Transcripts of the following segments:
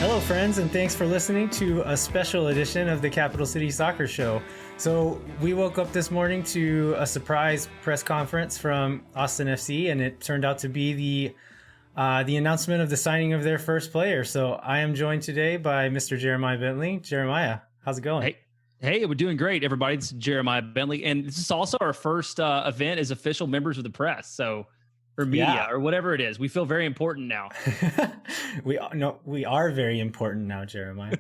Hello, friends, and thanks for listening to a special edition of the Capital City Soccer Show. So we woke up this morning to a surprise press conference from Austin FC, and it turned out to be the announcement of the signing of their first player. So I am joined today by Mr. Jeremiah Bentley. Jeremiah, how's it going? Hey, we're doing great, everybody. It's Jeremiah Bentley, and this is also our first event as official members of the press. So. Or media, or whatever it is. We feel very important now. We are very important now, Jeremiah.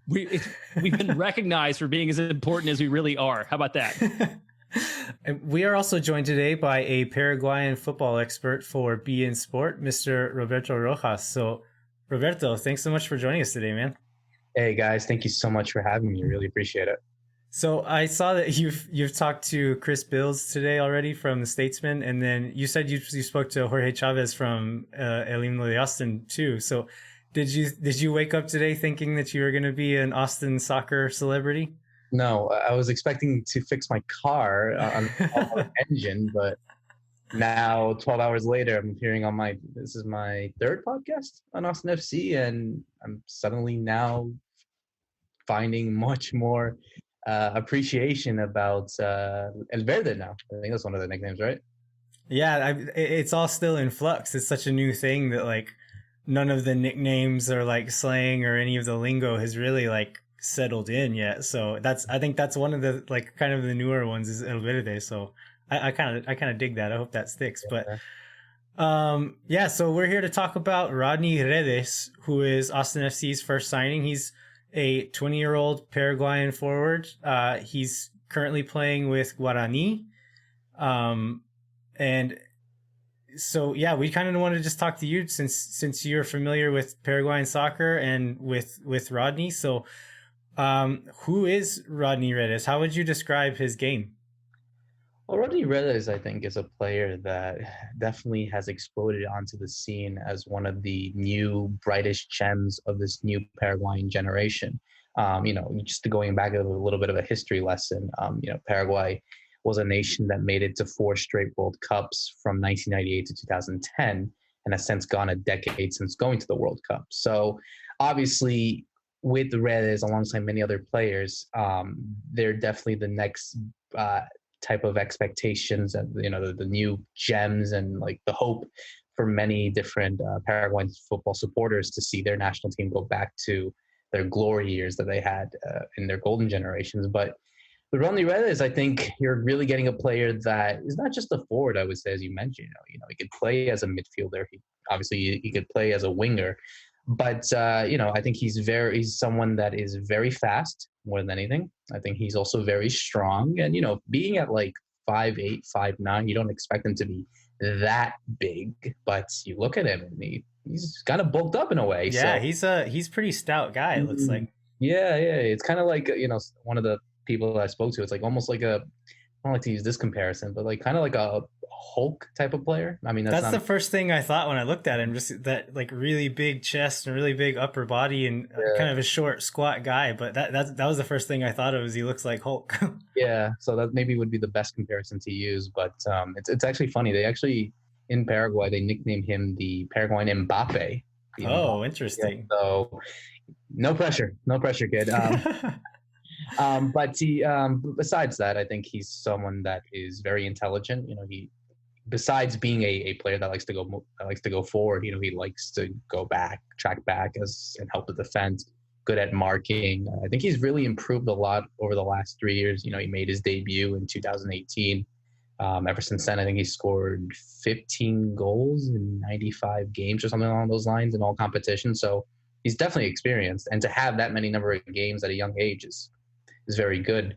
We've been recognized for being as important as we really are. How about that? We are also joined today by a Paraguayan football expert for beIN Sport, Mr. Roberto Rojas. So, Roberto, thanks so much for joining us today, man. Hey guys, thank you so much for having me. Really appreciate it. So I saw that you've talked to Chris Bills today already from the Statesman, and then you said you spoke to Jorge Chavez from El Himno de Austin too. So did you wake up today thinking that you were going to be an Austin soccer celebrity? No, I was expecting to fix my car on the engine, but now 12 hours later, I'm hearing this is my third podcast on Austin FC, and I'm suddenly now finding much more appreciation about El Verde now. I think that's one of the nicknames, right? Yeah, it's all still in flux. It's such a new thing that like none of the nicknames or like slang or any of the lingo has really like settled in yet. So I think that's one of the like kind of the newer ones is El Verde. So I kind of dig that. I hope that sticks. Yeah. But so we're here to talk about Rodney Redes, who is Austin FC's first signing. He's a 20-year-old Paraguayan forward. He's currently playing with Guarani. And so, we kind of want to just talk to you since you're familiar with Paraguayan soccer and with Rodney. So, who is Rodney Redes? How would you describe his game? Well, Rodney Redes, I think, is a player that definitely has exploded onto the scene as one of the new brightest gems of this new Paraguayan generation. Just going back a little bit of a history lesson, Paraguay was a nation that made it to 4 straight World Cups from 1998 to 2010, and has since gone a decade since going to the World Cup. So obviously, with Redes, alongside many other players, they're definitely the next type of expectations and the new gems and like the hope for many different Paraguayan football supporters to see their national team go back to their glory years that they had in their golden generations. But with Rodney Redes, I think you're really getting a player that is not just a forward. I would say, as you mentioned, he could play as a midfielder. He could play as a winger. But I think he's someone that is very fast more than anything. I think he's also very strong, and being at like 5'8", 5'9", you don't expect him to be that big, but you look at him and he's kind of bulked up in a way. Yeah, so, he's pretty stout guy. It looks like. Yeah, it's kind of like one of the people that I spoke to. It's like almost like I don't like to use this comparison, but like kind of like a Hulk type of player. I mean, that's the first thing I thought when I looked at him, just that like really big chest and really big upper body and kind of a short, squat guy. But that was the first thing I thought of, is he looks like Hulk. Yeah, so that maybe would be the best comparison to use. But it's actually funny. They actually, in Paraguay, they nicknamed him the Paraguayan Mbappe. Oh, interesting. Yeah, so no pressure, kid. But besides that, I think he's someone that is very intelligent. Besides being a player that likes to go forward, he likes to track back and help the defense. Good at marking. I think he's really improved a lot over the last 3 years. He made his debut in 2018. Ever since then, I think he scored 15 goals in 95 games or something along those lines in all competitions. So he's definitely experienced, and to have that many number of games at a young age is very good,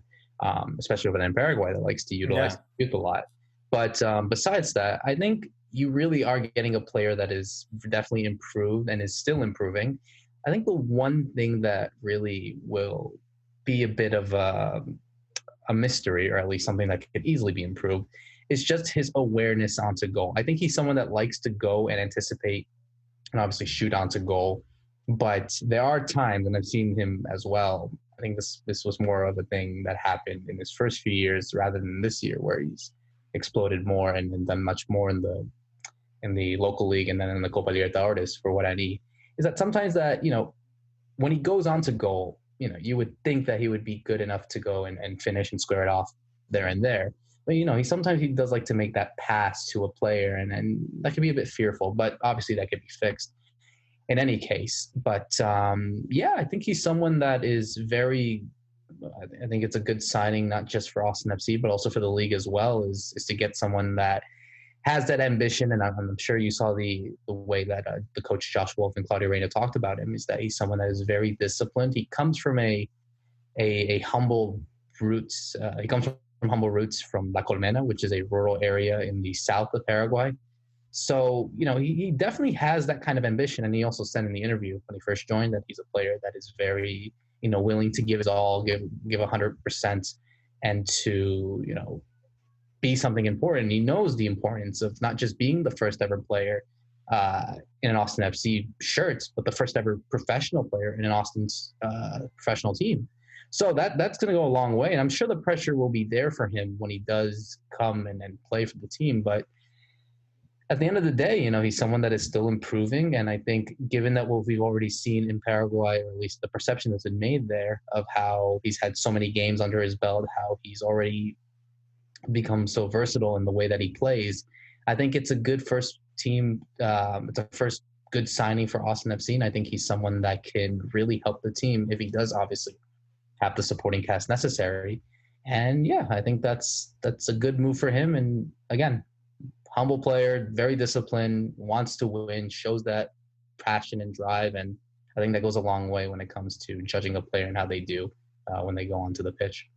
especially over in Paraguay that likes to utilize youth a lot. But besides that, I think you really are getting a player that is definitely improved and is still improving. I think the one thing that really will be a bit of a mystery, or at least something that could easily be improved, is just his awareness onto goal. I think he's someone that likes to go and anticipate and obviously shoot onto goal. But there are times, and I've seen him as well, I think this was more of a thing that happened in his first few years rather than this year, where he's exploded more and done much more in the local league and then in the Copa Libertadores for what I need, is that sometimes that, when he goes on to goal, you would think that he would be good enough to go and finish and square it off there and there. But he does like to make that pass to a player, and that can be a bit fearful. But obviously, that could be fixed in any case. But yeah, I think he's someone that is very. I think it's a good signing, not just for Austin FC, but also for the league as well. Is to get someone that has that ambition, and I'm sure you saw the way that the coach Josh Wolf and Claudio Reyna talked about him. Is that he's someone that is very disciplined. He comes from a humble roots. He comes from humble roots from La Colmena, which is a rural area in the south of Paraguay. So, he definitely has that kind of ambition. And he also said in the interview when he first joined that he's a player that is very, willing to give his all, give 100%, and to, be something important. He knows the importance of not just being the first ever player in an Austin FC shirt, but the first ever professional player in an Austin's professional team. So that's going to go a long way. And I'm sure the pressure will be there for him when he does come and play for the team. But at the end of the day, he's someone that is still improving. And I think given that what we've already seen in Paraguay, or at least the perception that's been made there of how he's had so many games under his belt, how he's already become so versatile in the way that he plays, I think it's a good first team. It's a first good signing for Austin FC. And I think he's someone that can really help the team if he does obviously have the supporting cast necessary. And yeah, I think that's a good move for him. And again, humble player, very disciplined, wants to win, shows that passion and drive. And I think that goes a long way when it comes to judging a player and how they do when they go onto the pitch.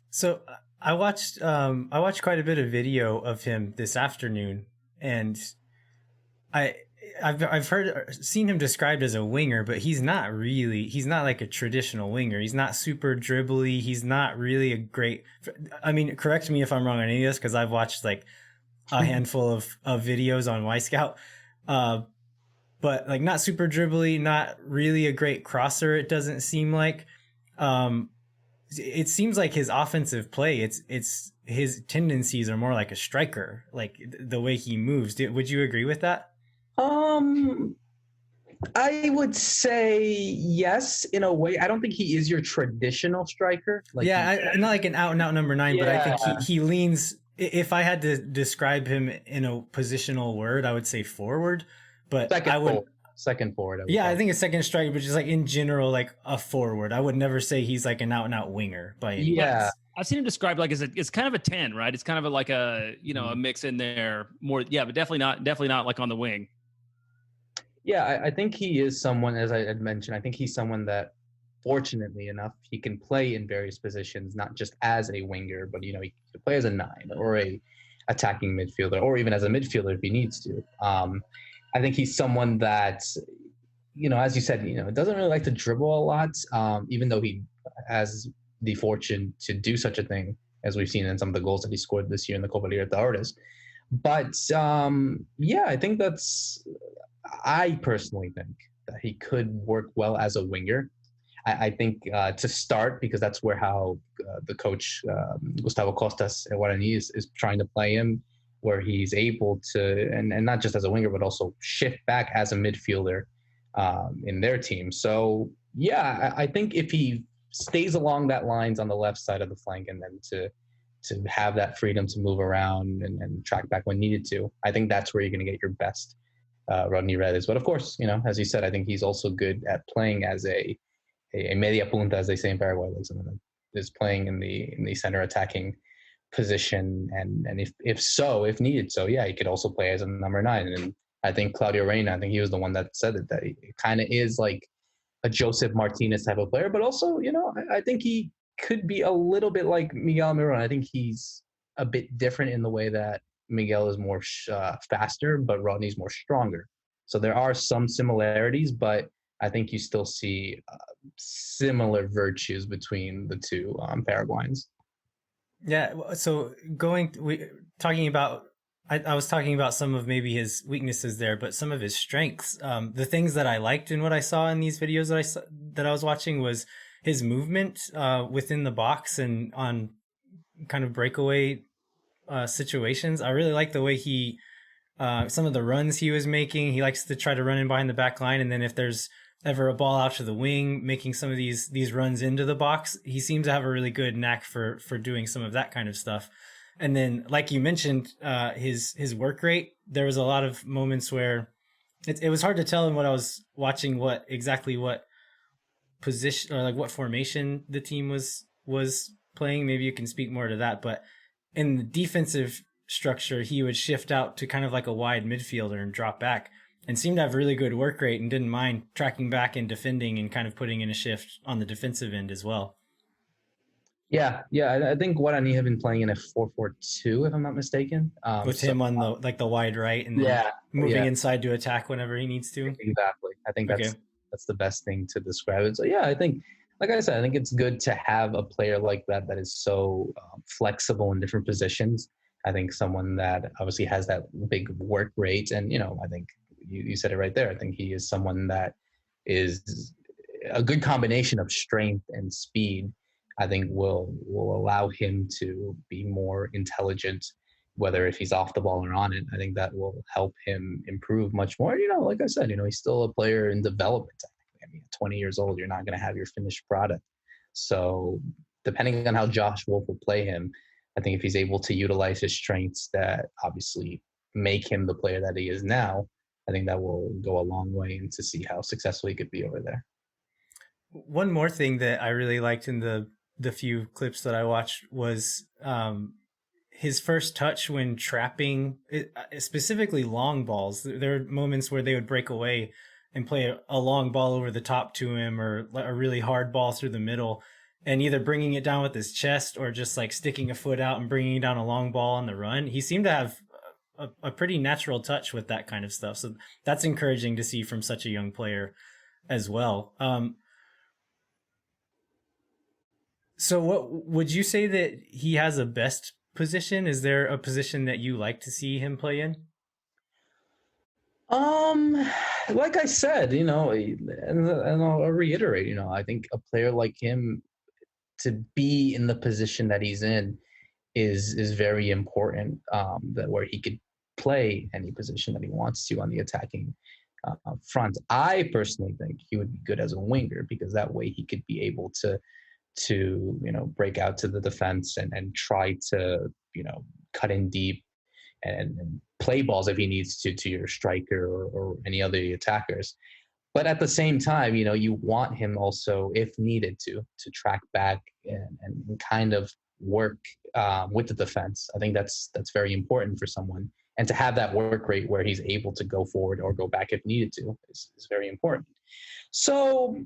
So I watched quite a bit of video of him this afternoon, and I've seen him described as a winger, but he's not like a traditional winger. He's not super dribbly. He's not really a great. I mean, correct me if I'm wrong on any of this, because I've watched like a handful of videos on Y Scout, but like not super dribbly, not really a great crosser. It doesn't seem like. It seems like his offensive play, it's his tendencies are more like a striker, like the way he moves. Would you agree with that? I would say yes, in a way. I don't think he is your traditional striker. Like, yeah, not like an out and out number 9, but I think he leans. If I had to describe him in a positional word, I would say forward. But second forward. I think a second striker, but just like in general, like a forward. I would never say he's like an out and out winger by any means. I've seen him described like it's kind of a 10, right? It's kind of like a a mix in there more. Yeah, but definitely not like on the wing. Yeah, I think he is someone, as I had mentioned, I think he's someone that, fortunately enough, he can play in various positions, not just as a winger, but he can play as a 9 or a attacking midfielder, or even as a midfielder if he needs to. I think he's someone that, as you said, doesn't really like to dribble a lot, even though he has the fortune to do such a thing, as we've seen in some of the goals that he scored this year in the Copa Libertadores. But I think I personally think that he could work well as a winger. I think to start, because that's how the coach, Gustavo Costas at Guarani, is trying to play him, where he's able to, and not just as a winger, but also shift back as a midfielder in their team. So, yeah, I think if he stays along that lines on the left side of the flank, and then to have that freedom to move around and track back when needed to, I think that's where you're going to get your best Rodney Redes. But of course, as you said, I think he's also good at playing as a media punta, as they say in Paraguay, like someone that is playing in the center attacking position, and if needed, he could also play as a number 9. And I think Claudio Reyna, I think he was the one that said it, that he kind of is like a Joseph Martinez type of player, but also, I think he could be a little bit like Miguel Miron. I think he's a bit different in the way that Miguel is more faster, but Rodney's more stronger. So there are some similarities, but I think you still see similar virtues between the two Paraguayans. Yeah. So talking about, I was talking about some of maybe his weaknesses there, but some of his strengths. The things that I liked in what I saw in these videos that I was watching was his movement within the box and on kind of breakaway situations. I really like the way he some of the runs he was making. He likes to try to run in behind the back line, and then if there's ever a ball out to the wing, making some of these runs into the box. He seems to have a really good knack for doing some of that kind of stuff. And then, like you mentioned, his work rate. There was a lot of moments where it was hard to tell in what I was watching what position or like what formation the team was playing. Maybe you can speak more to that. But in the defensive structure, he would shift out to kind of like a wide midfielder and drop back, and seemed to have really good work rate and didn't mind tracking back and defending and kind of putting in a shift on the defensive end as well. Yeah. I think Guarani have been playing in a 4-4-2, if I'm not mistaken. With him on the wide right and then moving inside to attack whenever he needs to. Exactly. I think that's the best thing to describe it. So yeah, I think, like I said, I think it's good to have a player like that that is so flexible in different positions. I think someone that obviously has that big work rate, and I think you said it right there. I think he is someone that is a good combination of strength and speed. I think will allow him to be more intelligent, whether if he's off the ball or on it. I think that will help him improve much more. Like I said, he's still a player in development. I mean, 20 years old, you're not going to have your finished product. So depending on how Josh Wolf will play him, I think if he's able to utilize his strengths that obviously make him the player that he is now, I think that will go a long way into see how successful he could be over there. One more thing that I really liked in the few clips that I watched was his first touch when trapping, specifically long balls. There are moments where they would break away and play a long ball over the top to him, or a really hard ball through the middle, and either bringing it down with his chest or just like sticking a foot out and bringing down a long ball on the run. He seemed to have a pretty natural touch with that kind of stuff. So that's encouraging to see from such a young player as well. So what would you say that he has a best position? Is there a position that you like to see him play in? Like I said, and I'll reiterate, I think a player like him to be in the position that he's in is very important, that where he could play any position that he wants to on the attacking front. I personally think he would be good as a winger, because that way he could be able to break out to the defense and try to cut in deep and play balls if he needs to your striker or any other attackers. But at the same time, you want him also, if needed, to track back and kind of work with the defense. I think that's very important for someone, and to have that work rate where he's able to go forward or go back if needed to is very important. So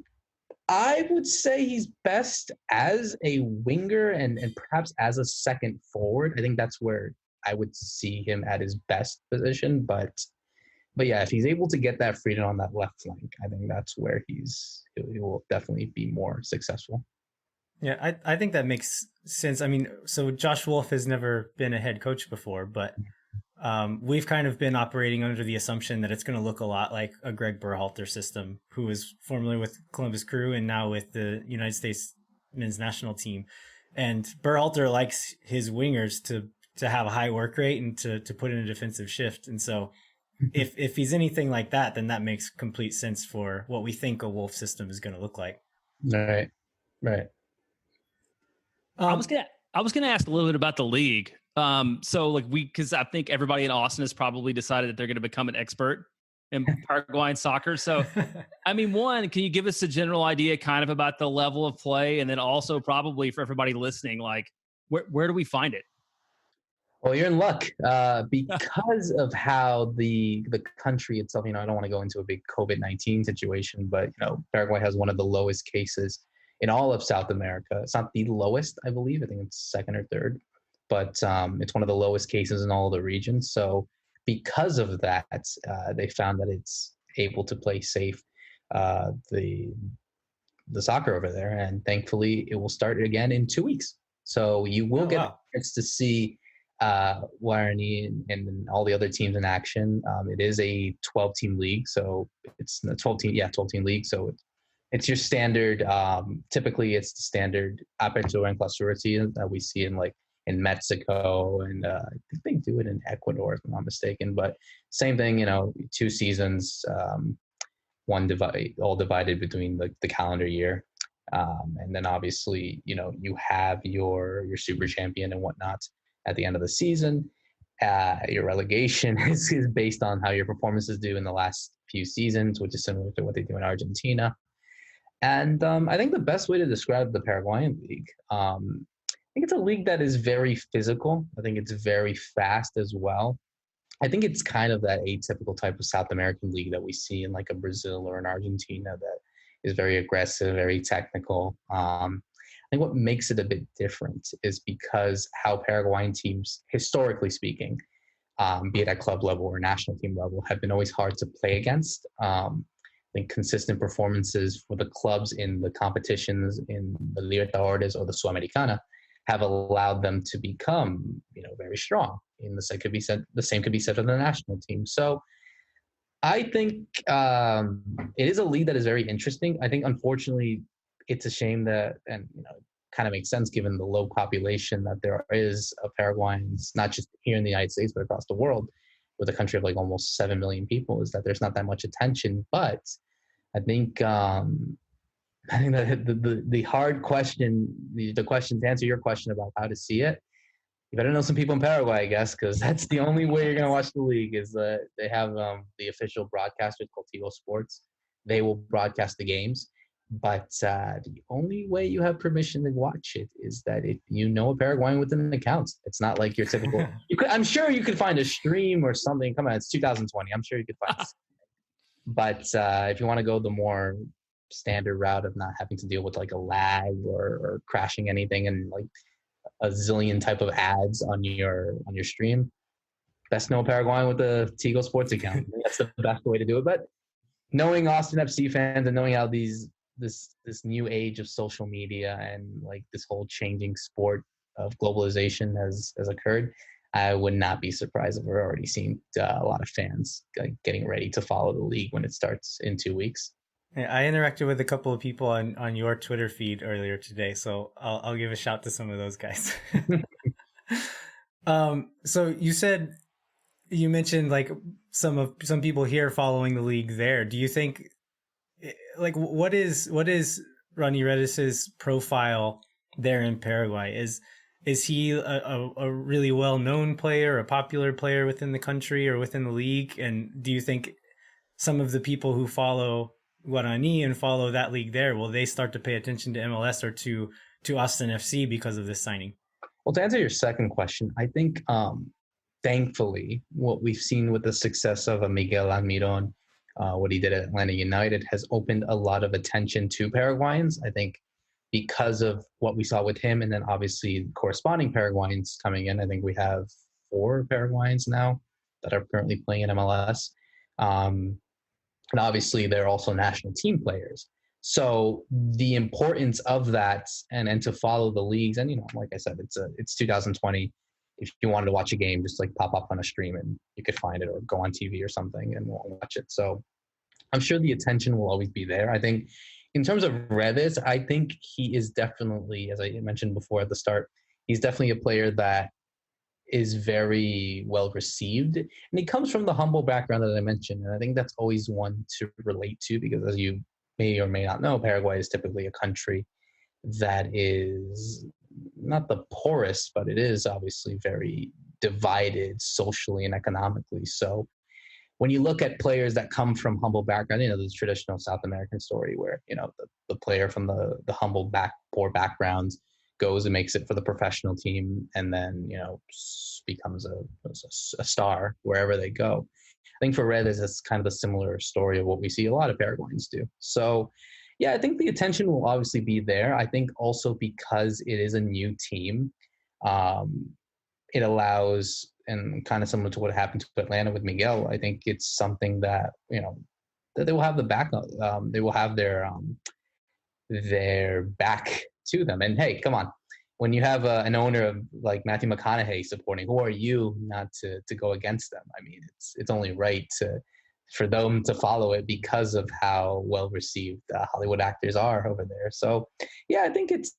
I would say he's best as a winger and perhaps as a second forward. I think that's where I would see him at his best position. But yeah, if he's able to get that freedom on that left flank, I think that's where he will definitely be more successful. Yeah, I think that makes sense. I mean, so Josh Wolf has never been a head coach before, but we've kind of been operating under the assumption that it's going to look a lot like a Greg Berhalter system, who was formerly with Columbus Crew and now with the United States men's national team. And Berhalter likes his wingers to have a high work rate and to put in a defensive shift. And so if he's anything like that, then that makes complete sense for what we think a Wolf system is going to look like. Right. I was gonna ask a little bit about the league. So because I think everybody in Austin has probably decided that they're going to become an expert in Paraguayan soccer. So, I mean, one, can you give us a general idea kind of about the level of play? And then also probably for everybody listening, like where do we find it? Well, you're in luck because of how the country itself, I don't want to go into a big COVID-19 situation, but, Paraguay has one of the lowest cases in all of South America. It's not the lowest, I believe. I think it's second or third, but it's one of the lowest cases in all of the regions. So because of that, they found that it's able to play safe the soccer over there. And thankfully, it will start again in 2 weeks. So you will get a chance to see Guarani and all the other teams in action. It is a 12-team league, so it's a 12-team league. So it's your standard. Typically, it's the standard Apertura and Clausura that we see in Mexico, and I think they do it in Ecuador, if I'm not mistaken. But same thing, 2 seasons. all divided between the calendar year. And then obviously, you have your super champion and whatnot at the end of the season. Your relegation is based on how your performances do in the last few seasons, which is similar to what they do in Argentina. And I think the best way to describe the Paraguayan league, I think it's a league that is very physical. I think it's very fast as well. I think it's kind of that atypical type of South American league that we see in like a Brazil or an Argentina that is very aggressive, very technical. I think what makes it a bit different is because how Paraguayan teams, historically speaking, be it at club level or national team level, have been always hard to play against. I think consistent performances for the clubs in the competitions in the Libertadores or the Sudamericana have allowed them to become, very strong. And the same could be said of the national team. So I think it is a league that is very interesting. I think, unfortunately, it's a shame that, and kind of makes sense given the low population that there is of Paraguayans, not just here in the United States, but across the world, with a country of like almost 7 million people, is that there's not that much attention. But I think that the hard question, the question to answer your question about how to see it, you better know some people in Paraguay, I guess, because that's the only way you're going to watch the league is they have the official broadcasters called Tigo Sports. They will broadcast the games. But the only way you have permission to watch it is that if you know a Paraguayan with an account. It's not like your typical. I'm sure you could find a stream or something. Come on, it's 2020. I'm sure you could find something. But if you want to go the more standard route of not having to deal with like a lag or crashing anything and like a zillion type of ads on your stream, best know a Paraguayan with a Tigo Sports account. That's the best way to do it. But knowing Austin FC fans and knowing how this new age of social media and like this whole changing sport of globalization has occurred, I would not be surprised if we're already seeing a lot of fans getting ready to follow the league when it starts in 2 weeks. Yeah, I interacted with a couple of people on your Twitter feed earlier today, so I'll give a shout to some of those guys. So you mentioned like some people here following the league there. Do you think, like, what is Rodney Redes' profile there in Paraguay? Is he a really well-known player, a popular player within the country or within the league? And do you think some of the people who follow Guarani and follow that league there, will they start to pay attention to MLS or to Austin FC because of this signing? Well, to answer your second question, I think thankfully what we've seen with the success of Miguel Almiron, what he did at Atlanta United, has opened a lot of attention to Paraguayans. I think because of what we saw with him, and then obviously corresponding Paraguayans coming in. I think we have 4 Paraguayans now that are currently playing in MLS. And obviously they're also national team players. So the importance of that and to follow the leagues, and like I said, it's 2020. If you wanted to watch a game, just like pop up on a stream and you could find it, or go on TV or something and watch it. So I'm sure the attention will always be there. I think in terms of Redes, I think he is definitely, as I mentioned before at the start, he's definitely a player that is very well received, and he comes from the humble background that I mentioned, and I think that's always one to relate to, because as you may or may not know, Paraguay is typically a country that is not the poorest, but it is obviously very divided socially and economically. So when you look at players that come from humble background, the traditional South American story where the player from the humble poor backgrounds goes and makes it for the professional team, and then becomes a star wherever they go. I think for Redes, it's kind of a similar story of what we see a lot of Paraguayans do. So yeah, I think the attention will obviously be there. I think also because it is a new team, it allows, and kind of similar to what happened to Atlanta with Miguel, I think it's something that that they will have the backup. They will have their back to them. And hey, come on, when you have an owner of like Matthew McConaughey supporting, who are you not to go against them? I mean, it's only right for them to follow it because of how well received Hollywood actors are over there. So yeah, I think it's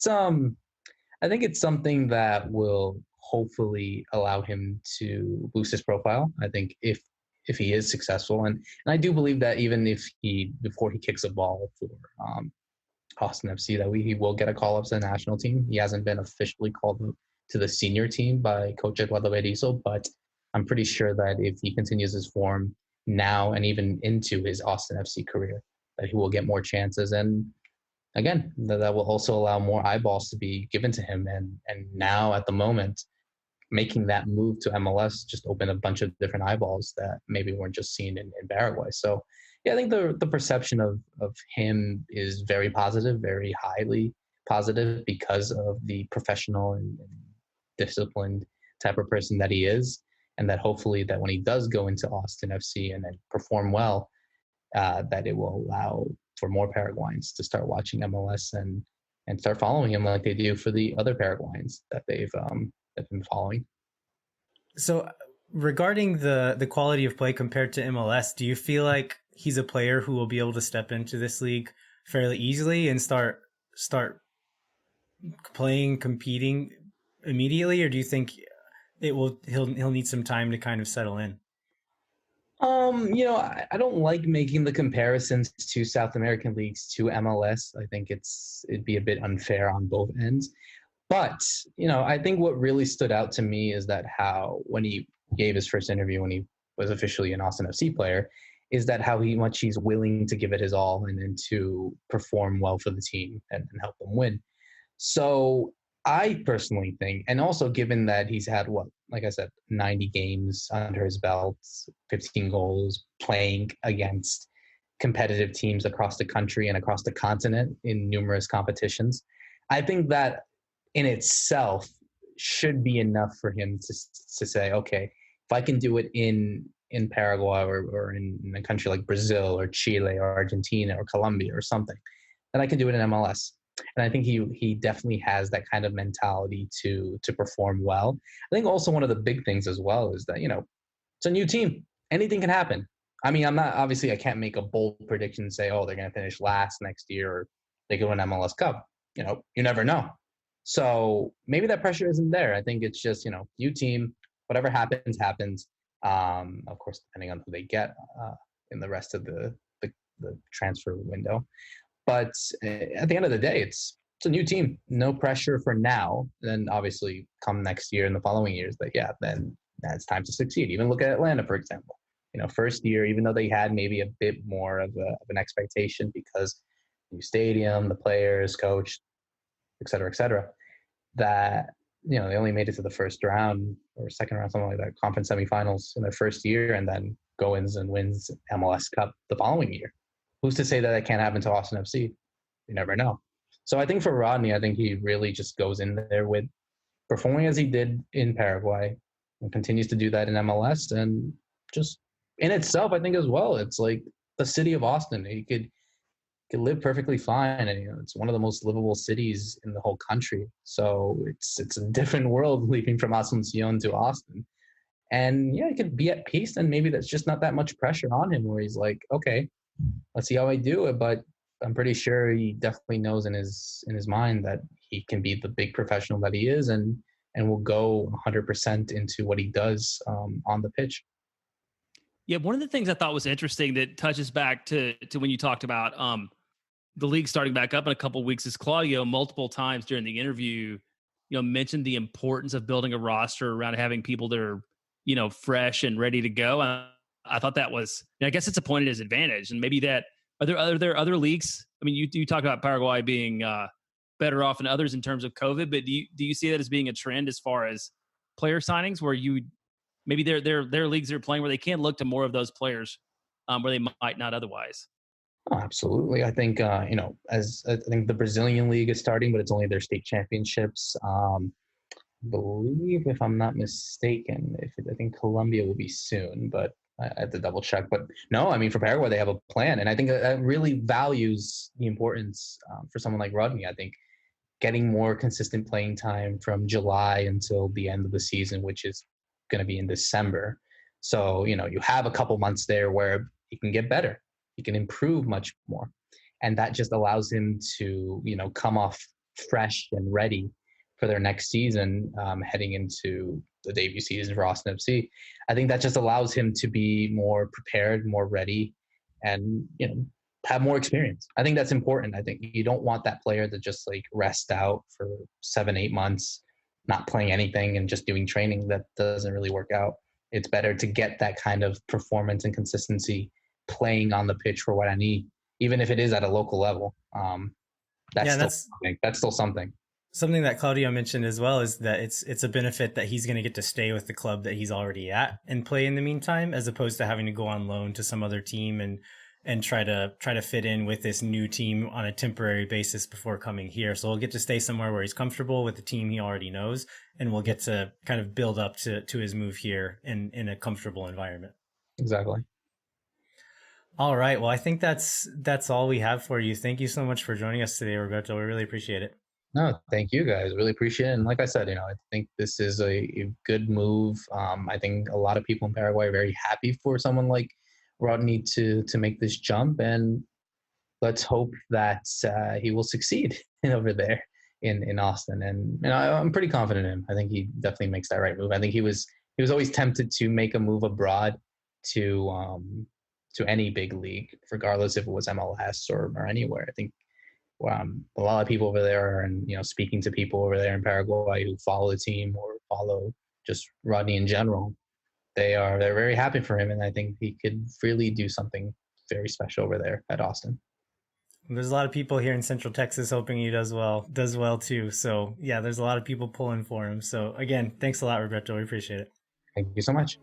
something that will hopefully allow him to boost his profile. I think if if he is successful. And I do believe that even if before he kicks a ball for Austin FC, that he will get a call up to the national team. He hasn't been officially called up to the senior team by Coach Eduardo Berizzo, but I'm pretty sure that if he continues his form now and even into his Austin FC career, that he will get more chances. And again, that will also allow more eyeballs to be given to him. And now at the moment, making that move to MLS just opened a bunch of different eyeballs that maybe weren't just seen in Paraguay. So yeah, I think the perception of him is very positive, very highly positive, because of the professional and disciplined type of person that he is. And that hopefully that when he does go into Austin FC and then perform well, that it will allow for more Paraguayans to start watching MLS and start following him like they do for the other Paraguayans that they've been following. So regarding the quality of play compared to MLS, do you feel like he's a player who will be able to step into this league fairly easily and start playing, competing immediately, or do you think he'll need some time to kind of settle in? I don't like making the comparisons to South American leagues to MLS. I think it'd be a bit unfair on both ends. But, I think what really stood out to me is that how, when he gave his first interview, when he was officially an Austin FC player, is that how much he's willing to give it his all and then to perform well for the team and help them win. So I personally think, and also given that he's had, like I said, 90 games under his belt, 15 goals, playing against competitive teams across the country and across the continent in numerous competitions, I think that in itself should be enough for him to say, okay, if I can do it in Paraguay or in a country like Brazil or Chile or Argentina or Colombia or something, then I can do it in MLS. And I think he definitely has that kind of mentality to perform well. I think also one of the big things as well is that, it's a new team. Anything can happen. I mean, I can't make a bold prediction and say, oh, they're going to finish last next year or they could win MLS Cup. You never know. So maybe that pressure isn't there. I think it's just, new team, whatever happens, happens. Of course, depending on who they get in the rest of the transfer window. But at the end of the day, it's a new team. No pressure for now. Then obviously come next year and the following years, then it's time to succeed. Even look at Atlanta, for example. First year, even though they had maybe a bit more of an expectation because new stadium, the players, coach, et cetera, that, they only made it to the first round or second round, something like that, conference semifinals in their first year, and then goes and wins MLS Cup the following year. Who's to say that it can't happen to Austin FC? You never know. So I think for Rodney, I think he really just goes in there with performing as he did in Paraguay and continues to do that in MLS. And just in itself, I think as well, it's like the city of Austin. He could live perfectly fine. And, it's one of the most livable cities in the whole country. So it's a different world leaving from Asuncion to Austin. And yeah, he could be at peace. And maybe that's just not that much pressure on him where he's like, okay, let's see how I do it. But I'm pretty sure he definitely knows in his mind that he can be the big professional that he is and will go 100% into what he does on the pitch. Yeah, one of the things I thought was interesting that touches back to when you talked about the league starting back up in a couple of weeks is Claudio multiple times during the interview, mentioned the importance of building a roster around having people that are, fresh and ready to go. I thought that was, I guess it's a point at his advantage. And maybe that, are there other leagues? I mean, you talk about Paraguay being better off than others in terms of COVID, but do you see that as being a trend as far as player signings where maybe their leagues are playing where they can look to more of those players where they might not otherwise? Oh, absolutely. I think, as I think the Brazilian league is starting, but it's only their state championships. Believe, if I'm not mistaken, I think Colombia will be soon, but I have to double check. But no, I mean, for Paraguay, they have a plan. And I think that really values the importance for someone like Rodney. I think getting more consistent playing time from July until the end of the season, which is going to be in December. So, you have a couple months there where he can get better. He can improve much more. And that just allows him to, come off fresh and ready for their next season, heading into the debut season for Austin FC. I think that just allows him to be more prepared, more ready, and have more experience. I think that's important. I think you don't want that player to just like rest out for 7-8 months, not playing anything and just doing training. That doesn't really work out. It's better to get that kind of performance and consistency playing on the pitch for what I need, even if it is at a local level. That's still something. Something that Claudio mentioned as well is that it's a benefit that he's going to get to stay with the club that he's already at and play in the meantime, as opposed to having to go on loan to some other team and try to fit in with this new team on a temporary basis before coming here. So he'll get to stay somewhere where he's comfortable with the team he already knows, and we'll get to kind of build up to his move here in a comfortable environment. Exactly. All right. Well, I think that's all we have for you. Thank you so much for joining us today, Roberto. We really appreciate it. No, thank you guys. Really appreciate it. And like I said, I think this is a good move. I think a lot of people in Paraguay are very happy for someone like Rodney to make this jump, and let's hope that he will succeed over there in Austin. And I'm pretty confident in him. I think he definitely makes that right move. I think he was always tempted to make a move abroad to any big league, regardless if it was MLS or anywhere. I think a lot of people over there, and speaking to people over there in Paraguay who follow the team or follow just Rodney in general, they're very happy for him, and I think he could really do something very special over there at Austin. There's a lot of people here in Central Texas hoping he does well too. So yeah, there's a lot of people pulling for him. So again, thanks a lot, Roberto. We appreciate it. Thank you so much.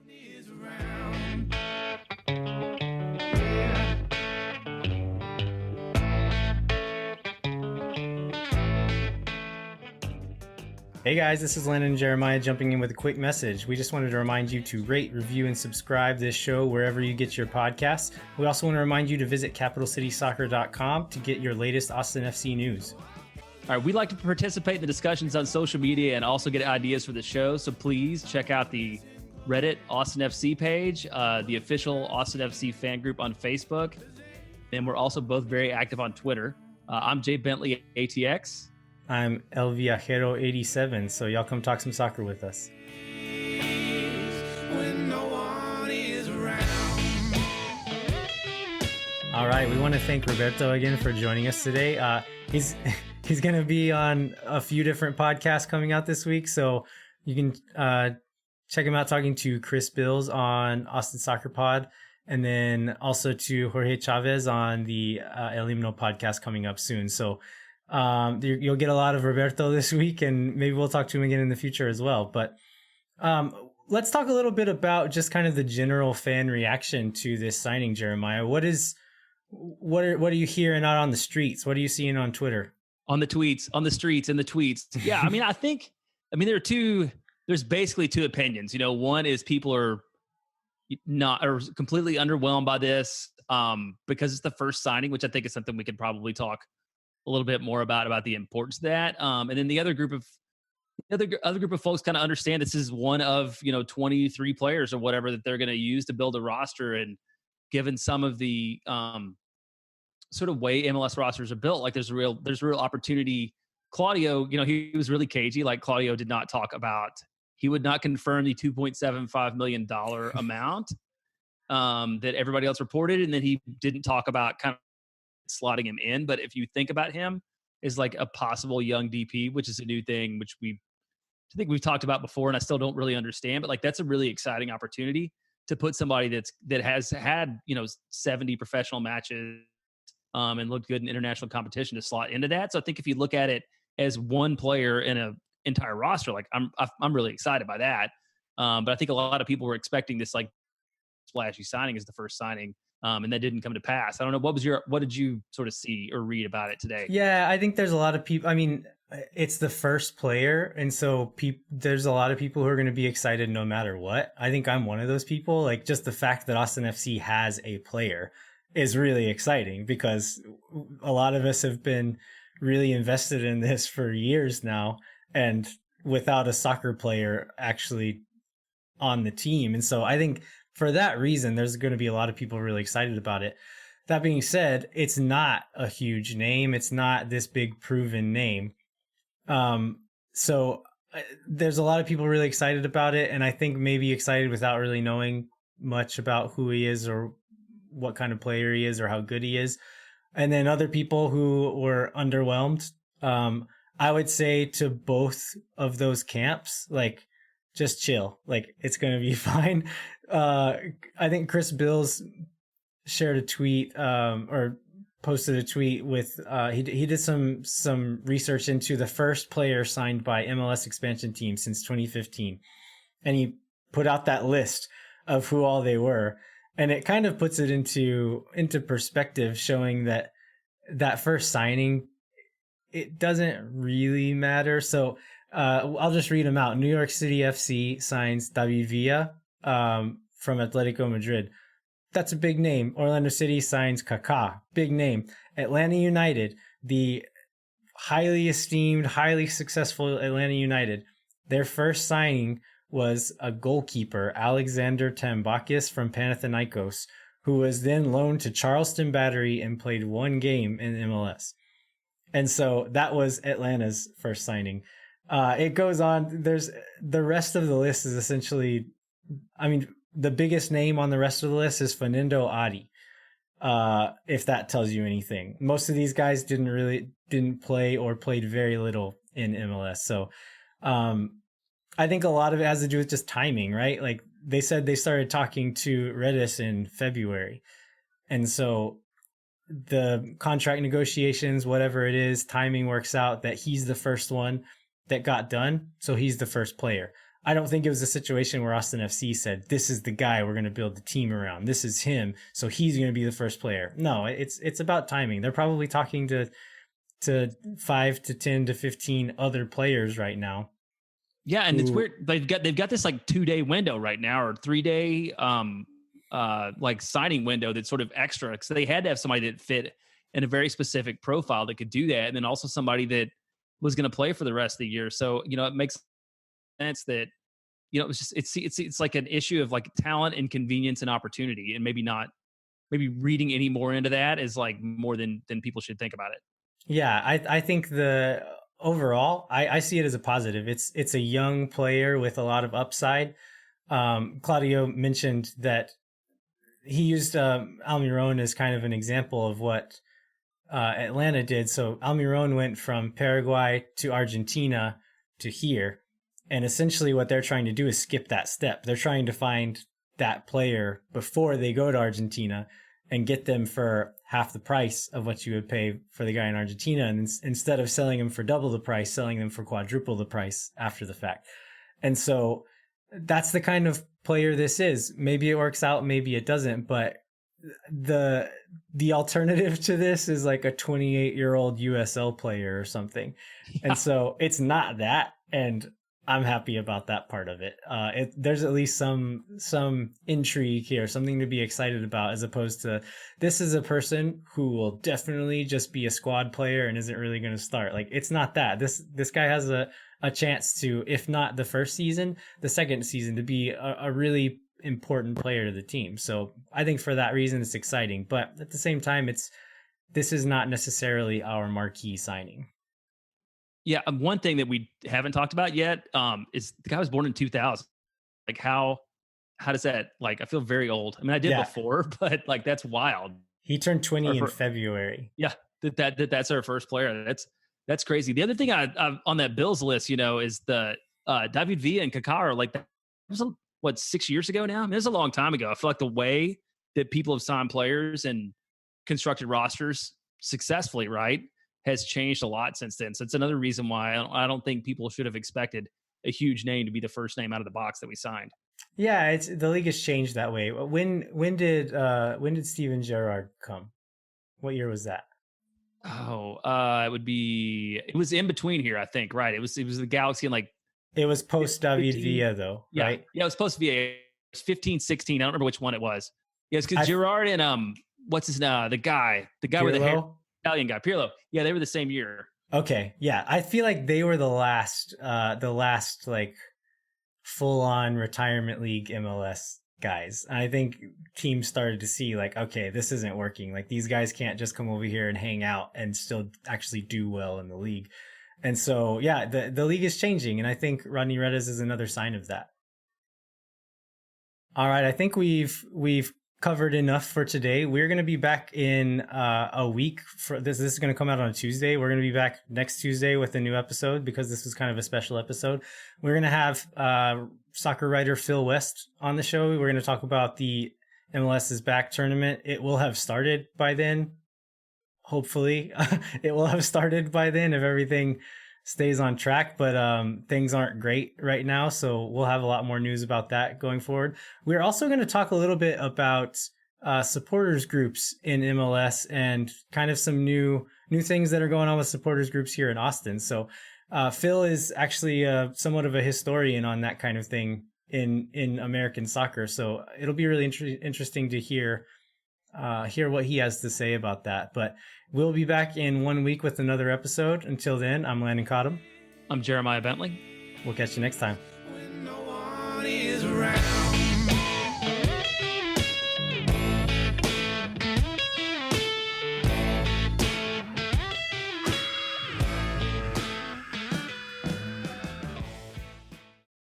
Hey guys, this is Landon and Jeremiah jumping in with a quick message. We just wanted to remind you to rate, review, and subscribe this show wherever you get your podcasts. We also want to remind you to visit capitalcitysoccer.com to get your latest Austin FC news. All right, we'd like to participate in the discussions on social media and also get ideas for the show. So please check out the Reddit Austin FC page, the official Austin FC fan group on Facebook. And we're also both very active on Twitter. I'm Jay Bentley, ATX. I'm El Viajero 87, so y'all come talk some soccer with us. All right, we want to thank Roberto again for joining us today. He's going to be on a few different podcasts coming out this week, so you can check him out talking to Chris Bills on Austin Soccer Pod, and then also to Jorge Chavez on the El Himno podcast coming up soon. So you'll get a lot of Roberto this week, and maybe we'll talk to him again in the future as well. But let's talk a little bit about just kind of the general fan reaction to this signing, Jeremiah. What are you hearing out on the streets? What are you seeing on Twitter? On the tweets, on the streets, and the tweets. Yeah, I mean, there's basically two opinions. One is people are completely underwhelmed by this because it's the first signing, which I think is something we could probably talk a little bit more about the importance of that. And then the other group of folks kind of understand this is one of 23 players or whatever that they're going to use to build a roster. And given some of the sort of way MLS rosters are built, like there's real opportunity. Claudio, he was really cagey. Like Claudio did not talk about, he would not confirm the $2.75 million amount that everybody else reported, and then he didn't talk about kind of slotting him in. But if you think about him as like a possible young DP, which is a new thing, which I think we've talked about before, and I still don't really understand, but like that's a really exciting opportunity to put somebody that has had 70 professional matches and looked good in international competition to slot into that. So I think if you look at it as one player in an entire roster, like I'm really excited by that. But I think a lot of people were expecting this like splashy signing as the first signing. And that didn't come to pass. I don't know. What did you sort of see or read about it today? Yeah, I think there's a lot of people. I mean, it's the first player. And so there's a lot of people who are going to be excited no matter what. I think I'm one of those people. Like just the fact that Austin FC has a player is really exciting because a lot of us have been really invested in this for years now. And without a soccer player actually on the team. And so I think for that reason, there's going to be a lot of people really excited about it. That being said, it's not a huge name. It's not this big proven name. So there's a lot of people really excited about it, and I think maybe excited without really knowing much about who he is or what kind of player he is or how good he is. And then other people who were underwhelmed. I would say to both of those camps, like, just chill. Like, it's going to be fine. I think Chris Bills shared a tweet, or posted a tweet with, he did some research into the first player signed by MLS expansion team since 2015. And he put out that list of who all they were. And it kind of puts it into perspective, showing that first signing, it doesn't really matter. So I'll just read them out. New York City FC signs David Villa from Atletico Madrid. That's a big name. Orlando City signs Kaká. Big name. Atlanta United, the highly esteemed, highly successful Atlanta United, their first signing was a goalkeeper, Alexander Tambakis from Panathinaikos, who was then loaned to Charleston Battery and played one game in MLS. And so that was Atlanta's first signing. It goes on. There's the rest of the list is essentially, I mean, the biggest name on the rest of the list is Fernando Adi. If that tells you anything. Most of these guys didn't play or played very little in MLS. So, I think a lot of it has to do with just timing, right? Like, they said they started talking to Redes in February. And so the contract negotiations, whatever it is, timing works out that he's the first one that got done. So he's the first player. I don't think it was a situation where Austin FC said, this is the guy we're going to build the team around. This is him. So he's going to be the first player. No, it's about timing. They're probably talking to 5 to 10 to 15 other players right now. Yeah, and it's weird. They've got this like 2-day window right now, or 3-day like signing window that's sort of extra. So they had to have somebody that fit in a very specific profile that could do that, and then also somebody that was going to play for the rest of the year. So it makes sense that it's like an issue of like talent and convenience and opportunity, and maybe reading any more into that is like more than people should think about it. Yeah, I think overall, I see it as a positive. It's a young player with a lot of upside. Claudio mentioned that he used Almiron as kind of an example of what Atlanta did. So Almiron went from Paraguay to Argentina to here. And essentially what they're trying to do is skip that step. They're trying to find that player before they go to Argentina and get them for half the price of what you would pay for the guy in Argentina. And instead of selling them for double the price, selling them for quadruple the price after the fact. And so that's the kind of player this is. Maybe it works out, maybe it doesn't, but the alternative to this is like a 28-year-old USL player or something. Yeah. And so it's not that. And I'm happy about that part of it. There's at least some intrigue here, something to be excited about, as opposed to this is a person who will definitely just be a squad player and isn't really going to start. Like, it's not that. This guy has a chance to, if not the first season, the second season, to be a really important player to the team. So I think for that reason, it's exciting. But at the same time, this is not necessarily our marquee signing. Yeah, one thing that we haven't talked about yet is the guy was born in 2000. Like, how does that, like, I feel very old. I mean, I did before, but like, that's wild. He turned 20 in February. Yeah, that's our first player. That's crazy. The other thing I on that Bills list, is the David Villa and Kaká are like, that was 6 years ago now? I mean, it's a long time ago. I feel like the way that people have signed players and constructed rosters successfully, right, has changed a lot since then. So it's another reason why I don't think people should have expected a huge name to be the first name out of the box that we signed. Yeah, the league has changed that way. When did Steven Gerrard come? What year was that? Oh, it was in between here, I think. Right. It was the Galaxy, and like it was post David Villa though, yeah, right? Yeah, it was post Villa. It was 15, 16. I don't remember which one it was. Yeah, it's because Gerrard and what's his name? The guy Pirlo? with the hair. Italian guy, Pirlo. Yeah, they were the same year. Okay, yeah, I feel like they were the last like full-on retirement league MLS guys. I think teams started to see like, okay, this isn't working. Like, these guys can't just come over here and hang out and still actually do well in the league. And so, yeah, the league is changing, and I think Rodney Redes is another sign of that. All right, I think we've covered enough for today. We're going to be back in a week. For this is going to come out on a Tuesday. We're going to be back next Tuesday with a new episode because this was kind of a special episode. We're going to have soccer writer Phil West on the show. We're going to talk about the MLS is Back tournament. It will have started by then. Hopefully, it will have started by then if everything stays on track, but things aren't great right now, so we'll have a lot more news about that going forward. We're also going to talk a little bit about supporters groups in MLS and kind of some new things that are going on with supporters groups here in Austin. So Phil is actually somewhat of a historian on that kind of thing in American soccer, so it'll be really interesting to hear what he has to say about that. But we'll be back in 1 week with another episode. Until then, I'm Landon Cottom. I'm Jeremiah Bentley. We'll catch you next time.